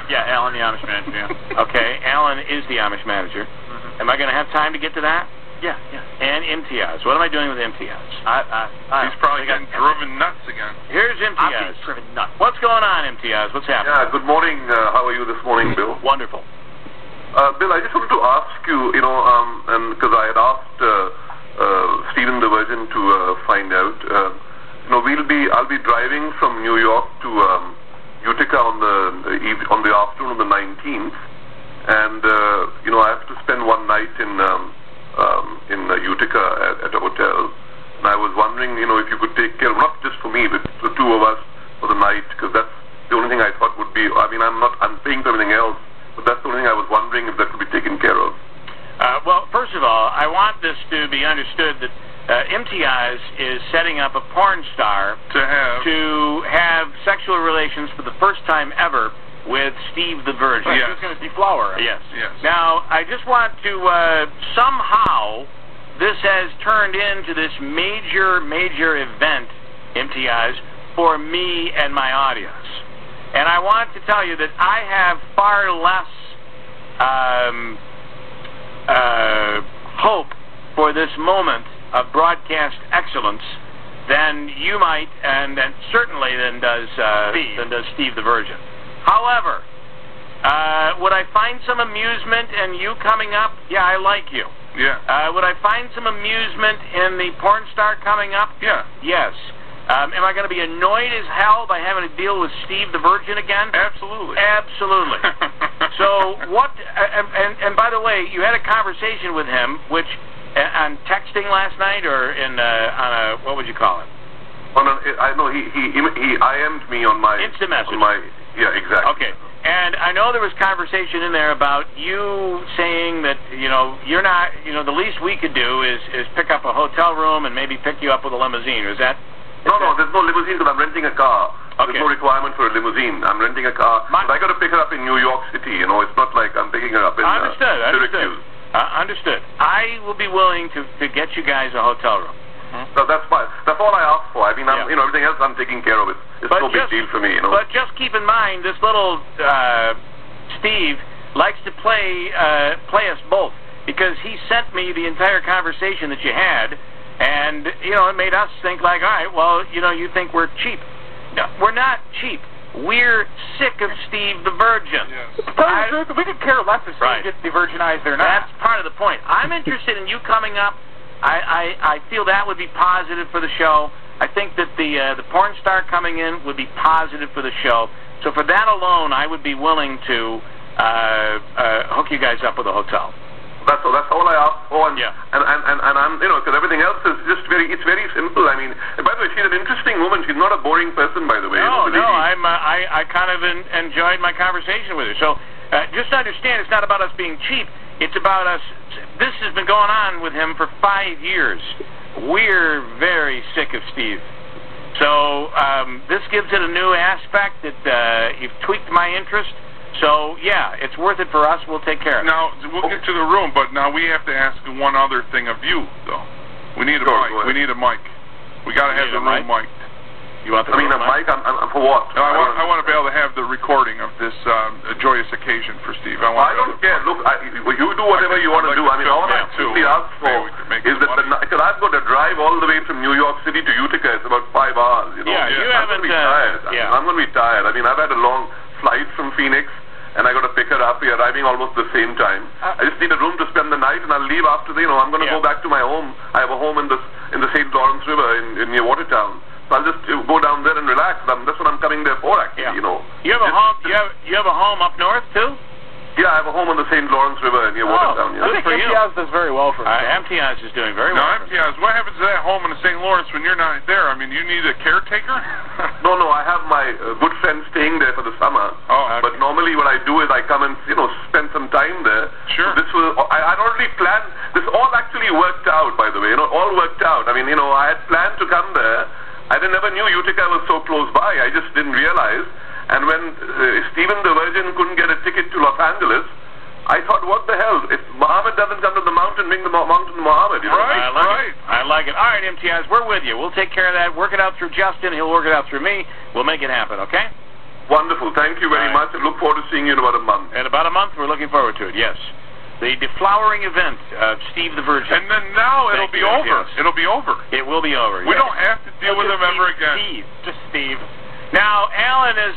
Yeah, Alan, the Amish manager. Yeah. Okay, Alan is the Amish manager. Am I going to have time to get to that? Yeah. And Imtiaz. What am I doing with Imtiaz? He's probably getting driven nuts again. Here's Imtiaz. I'm getting driven nuts. What's going on, Imtiaz? What's happening? Yeah, good morning. How are you this morning, Bill? Wonderful. Bill, I just wanted to ask you, and because I had asked Stephen the Virgin to find out, I'll be driving from New York to Utica on the afternoon of the 19th, and I have to spend one night in Utica at a hotel. And I was wondering, if you could take care of, not just for me, but the two of us for the night, because that's the only thing I thought would be. I mean, I'm paying for everything else, but that's the only thing I was wondering if that could be taken care of. Well, first of all, I want this to be understood that Imtiaz is setting up a porn star to have sexual relations for the first time ever with Steve the Virgin. Yes. He's going to deflower. Yes. Now, I just want to somehow this has turned into this major event, Imtiaz, for me and my audience. And I want to tell you that I have far less hope for this moment of broadcast excellence than you might, and certainly than does Steve the Virgin. However, would I find some amusement in you coming up? Yeah, I like you. Yeah. Would I find some amusement in the porn star coming up? Yeah. Yes. Am I going to be annoyed as hell by having to deal with Steve the Virgin again? Absolutely. Absolutely. So what? And by the way, you had a conversation with him, which on texting last night, or on a what would you call it? I know he IM'd me on my instant message. Yeah, exactly. Okay. And I know there was conversation in there about you saying that, you're not, the least we could do is pick up a hotel room and maybe pick you up with a limousine. Is that? No, there's no limousine because I'm renting a car. Okay. There's no requirement for a limousine. I'm renting a car. I got to pick her up in New York City. It's not like I'm picking her up in Syracuse. Understood. I will be willing to get you guys a hotel room. So that's fine. That's all I asked for. I mean, everything else I'm taking care of. It's no big deal for me, But just keep in mind, this little Steve likes to play us both, because he sent me the entire conversation that you had, and it made us think like, all right, well, you think we're cheap. No, we're not cheap. We're sick of Steve the Virgin. Yes. Tell you the truth, we could care less if Steve gets de-virginized or not. That's part of the point. I'm interested in you coming up. I feel that would be positive for the show. I think that the porn star coming in would be positive for the show. So for that alone, I would be willing to hook you guys up with a hotel. That's all I asked for, and I'm because everything else is just it's very simple. I mean, and by the way, she's an interesting woman. She's not a boring person, by the way. No, I kind of enjoyed my conversation with her. So just understand, it's not about us being cheap. It's about us. This has been going on with him for 5 years. We're very sick of Steve. So this gives it a new aspect that you've tweaked my interest. So, yeah, it's worth it for us. We'll take care of it. Now, we'll get to the room, but now we have to ask one other thing of you, though. We need a mic. We need a mic. We got to have the room mic'd. You want the room mic? I'm for what? No, I want to be able to have the recording of this joyous occasion for Steve. I don't care. Look, you do whatever you want to do. I mean, all I simply ask for is that because I've got to drive all the way from New York City to Utica. It's about 5 hours. Yeah, you haven't. I'm going to be tired. I'm going to be tired. I mean, I've had a long flight from Phoenix, and I got to pick her up. We are arriving almost the same time. I just need a room to spend the night, and I'll leave after I'm going to go back to my home. I have a home in the St. Lawrence River in near Watertown. So I'll just go down there and relax. That's what I'm coming there for, actually. You have a home. You have a home up north too? Yeah, I have a home on the St. Lawrence River near Watertown. I think Imtiaz does very well for himself. Imtiaz is doing very well. Now, Imtiaz, what happens to that home in the St. Lawrence when you're not there? I mean, you need a caretaker? No, I have my good friend staying there for the summer. But normally what I do is I come and, spend some time there. Sure. So I'd already planned. This all actually worked out, by the way. All worked out. I mean, I had planned to come there. I never knew Utica was so close by. I just didn't realize. And when Stephen the Virgin couldn't get a ticket to Los Angeles, I thought, what the hell? If Muhammad doesn't come to the mountain, bring the mountain to Muhammad. I like it. All right, Imtiaz, we're with you. We'll take care of that. Work it out through Justin. He'll work it out through me. We'll make it happen, okay? Wonderful. Thank you very much. I look forward to seeing you in about a month. In about a month, we're looking forward to it, yes. The deflowering event of Steve the Virgin. And then now it'll be over. Yes. It'll be over. It will be over. We don't have to deal with him ever again. Steve. Just Steve. Now, Alan is